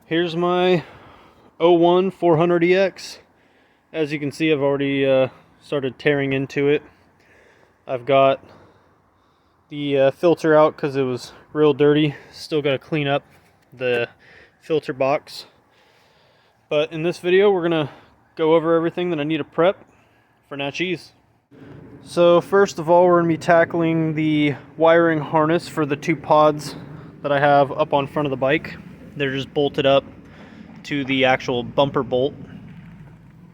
Here's my 01 400EX. As you can see, I've already started tearing into it. I've got the filter out because it was real dirty. Still got to clean up the filter box. But in this video, we're going to go over everything that I need to prep for Natchez. So first of all, we're going to be tackling the wiring harness for the two pods that I have up on front of the bike. They're just bolted up to the actual bumper bolt.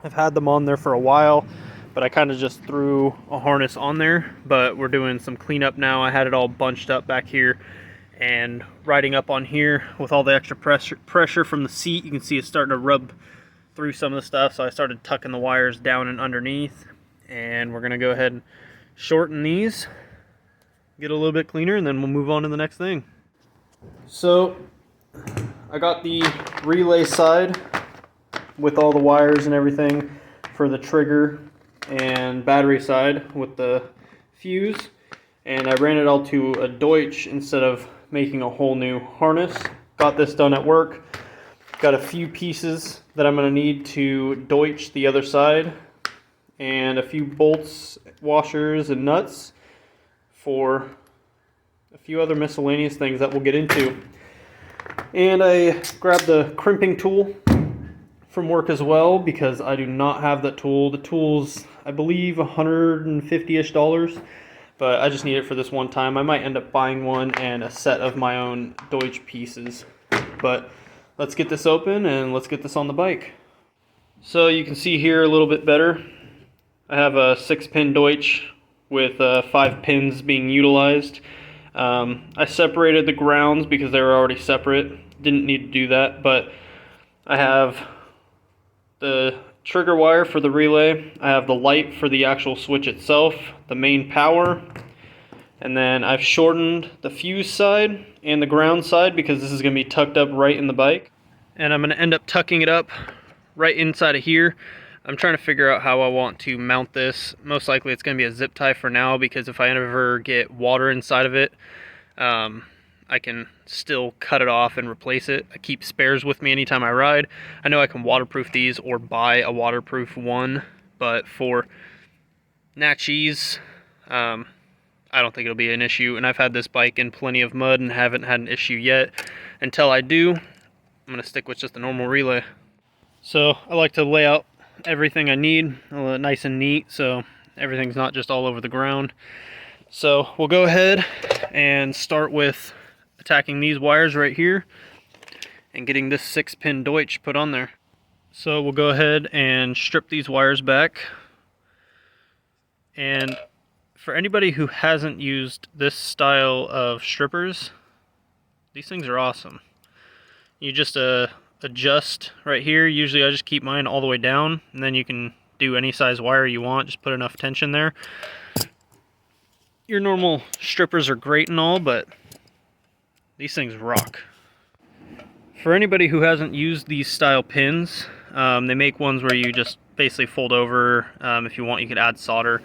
I've had them on there for a while, but I kind of just threw a harness on there. But we're doing some cleanup now. I had it all bunched up back here and riding up on here with all the extra pressure from the seat. You can see it's starting to rub through some of the stuff, so I started tucking the wires down and underneath. And we're going to go ahead and shorten these, get a little bit cleaner, and then we'll move on to the next thing. So I got the relay side with all the wires and everything for the trigger, and battery side with the fuse, and I ran it all to a Deutsch instead of making a whole new harness. Got this done at work. Got a few pieces that I'm going to need to Deutsch the other side, and a few bolts, washers, and nuts for a few other miscellaneous things that we'll get into. And I grabbed the crimping tool from work as well because I do not have that tool. The tool's, I believe, $150-ish, but I just need it for this one time. I might end up buying one and a set of my own Deutsch pieces. But let's get this open and let's get this on the bike. So you can see here a little bit better. I have a 6-pin Deutsch with 5 pins being utilized. I separated the grounds because they were already separate. Didn't need to do that, but I have the trigger wire for the relay. I have the light for the actual switch itself, the main power, and then I've shortened the fuse side and the ground side because this is going to be tucked up right in the bike. And I'm going to end up tucking it up right inside of here. I'm trying to figure out how I want to mount this. Most likely it's going to be a zip tie for now, because if I ever get water inside of it, I can still cut it off and replace it. I keep spares with me anytime I ride. I know I can waterproof these or buy a waterproof one, but for Natchez, I don't think it'll be an issue. And I've had this bike in plenty of mud and haven't had an issue yet. Until I do, I'm going to stick with just a normal relay. So I like to lay out everything I need nice and neat, so everything's not just all over the ground. So we'll go ahead and start with attacking these wires right here and getting this 6-pin Deutsch put on there. So we'll go ahead and strip these wires back. And for anybody who hasn't used this style of strippers, these things are awesome. You just adjust right here. Usually I just keep mine all the way down, and then you can do any size wire you want. Just put enough tension there. Your normal strippers are great and all, but these things rock. For anybody who hasn't used these style pins, they make ones where you just basically fold over. If you want, you could add solder,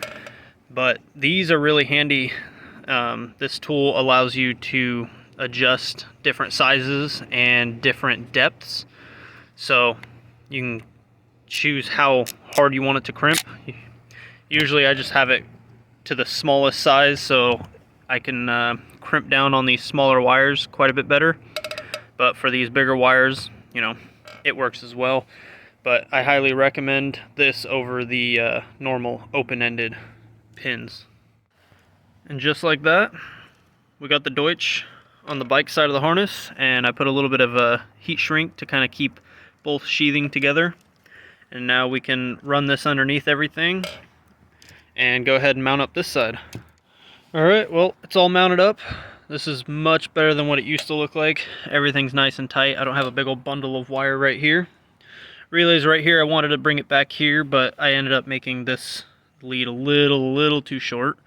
but these are really handy. This tool allows you to adjust different sizes and different depths, so you can choose how hard you want it to crimp. Usually I just have it to the smallest size, so I can crimp down on these smaller wires quite a bit better. But for these bigger wires, you know, it works as well. But I highly recommend this over the normal open-ended pins. And just like that, we got the Deutsch on the bike side of the harness, and I put a little bit of a heat shrink to kind of keep both sheathing together. And now we can run this underneath everything and go ahead and mount up this side. Alright, well, it's all mounted up. This is much better than what it used to look like. Everything's nice and tight. I don't have a big old bundle of wire right here. Relay's right here. I wanted to bring it back here, but I ended up making this lead a little too short.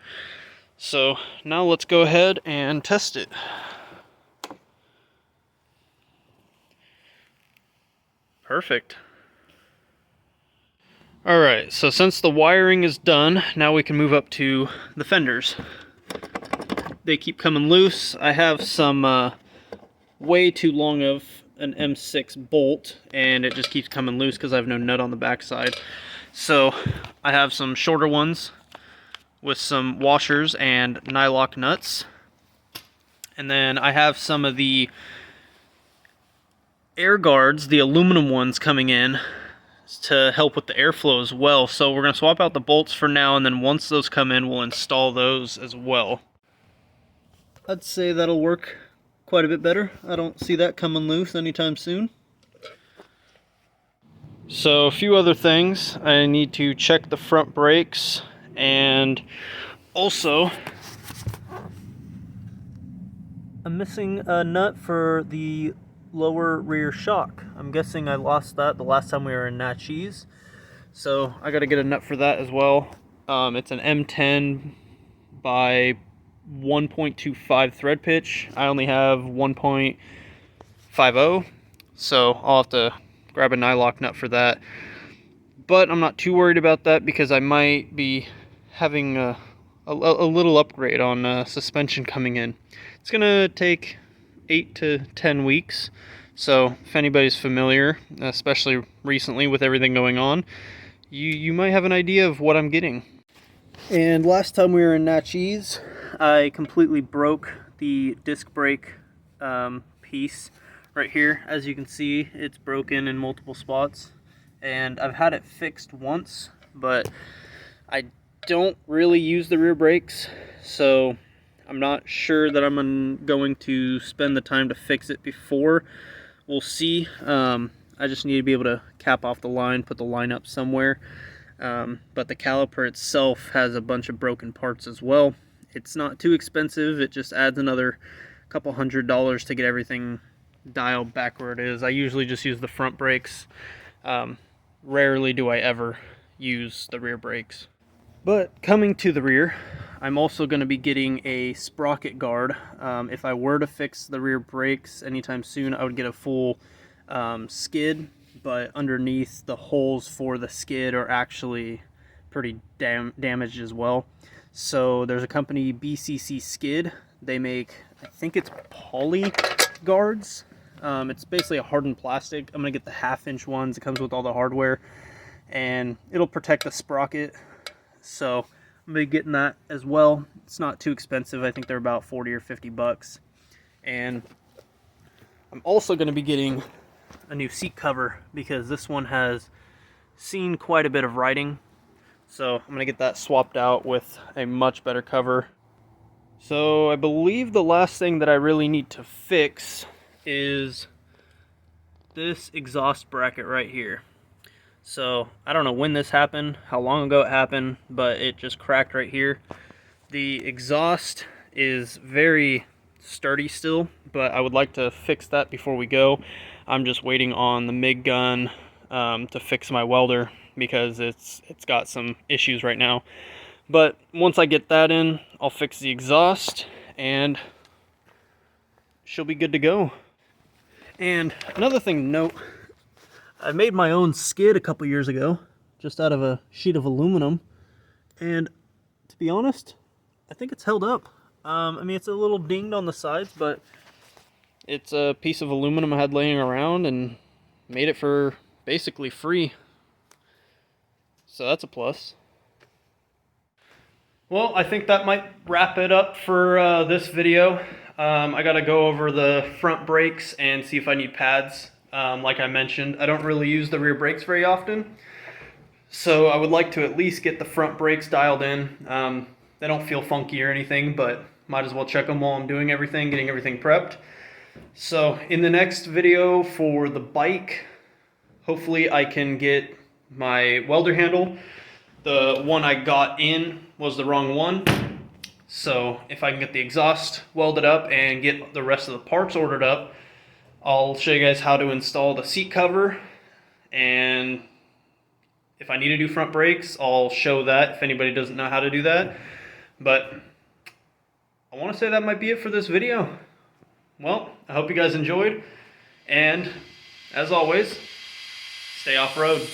So now let's go ahead and test it. Perfect. Alright, so since the wiring is done, now we can move up to the fenders. They keep coming loose. I have some way too long of an M6 bolt, and it just keeps coming loose because I have no nut on the backside. So I have some shorter ones with some washers and nylock nuts. And then I have some of the air guards, the aluminum ones, coming in to help with the airflow as well. So we're going to swap out the bolts for now, and then once those come in, we'll install those as well. I'd say that'll work quite a bit better. I don't see that coming loose anytime soon. So a few other things. I need to check the front brakes, and also I'm missing a nut for the lower rear shock. I'm guessing I lost that the last time we were in Natchez, so I got to get a nut for that as well. It's an M10 by 1.25 thread pitch. I only have 1.50, so I'll have to grab a nylock nut for that. But I'm not too worried about that because I might be having a little upgrade on suspension coming in. It's gonna take 8 to 10 weeks, so if anybody's familiar, especially recently with everything going on, you might have an idea of what I'm getting. And last time we were in Natchez, I completely broke the disc brake piece right here. As you can see, it's broken in multiple spots, and I've had it fixed once, but I don't really use the rear brakes, so I'm not sure that I'm going to spend the time to fix it before. We'll see. I just need to be able to cap off the line, put the line up somewhere. But the caliper itself has a bunch of broken parts as well. It's not too expensive. It just adds another couple $100 to get everything dialed back where it is. I usually just use the front brakes. Rarely do I ever use the rear brakes. But coming to the rear, I'm also going to be getting a sprocket guard. If I were to fix the rear brakes anytime soon, I would get a full skid, but underneath, the holes for the skid are actually pretty damaged as well. So there's a company, BCC Skid. They make, I think it's poly guards. It's basically a hardened plastic. I'm going to get the 1/2-inch ones. It comes with all the hardware, and it'll protect the sprocket. So I'm going to be getting that as well. It's not too expensive. I think they're about 40 or 50 bucks. And I'm also going to be getting a new seat cover because this one has seen quite a bit of riding. So I'm going to get that swapped out with a much better cover. So I believe the last thing that I really need to fix is this exhaust bracket right here. So I don't know when this happened, how long ago it happened, but it just cracked right here. The exhaust is very sturdy still, but I would like to fix that before we go. I'm just waiting on the MIG gun to fix my welder because it's got some issues right now. But once I get that in, I'll fix the exhaust and she'll be good to go. And another thing to note, I made my own skid a couple years ago, just out of a sheet of aluminum, and to be honest, I think it's held up. I mean, it's a little dinged on the sides, but it's a piece of aluminum I had laying around and made it for basically free. So that's a plus. Well, I think that might wrap it up for this video. I gotta go over the front brakes and see if I need pads. Like I mentioned, I don't really use the rear brakes very often, so I would like to at least get the front brakes dialed in. They don't feel funky or anything, but might as well check them while I'm doing everything, getting everything prepped. So in the next video for the bike, hopefully I can get my welder handle. The one I got in was the wrong one, so if I can get the exhaust welded up and get the rest of the parts ordered up, I'll show you guys how to install the seat cover, and if I need to do front brakes, I'll show that if anybody doesn't know how to do that. But I want to say that might be it for this video. Well, I hope you guys enjoyed, and as always, stay off-road.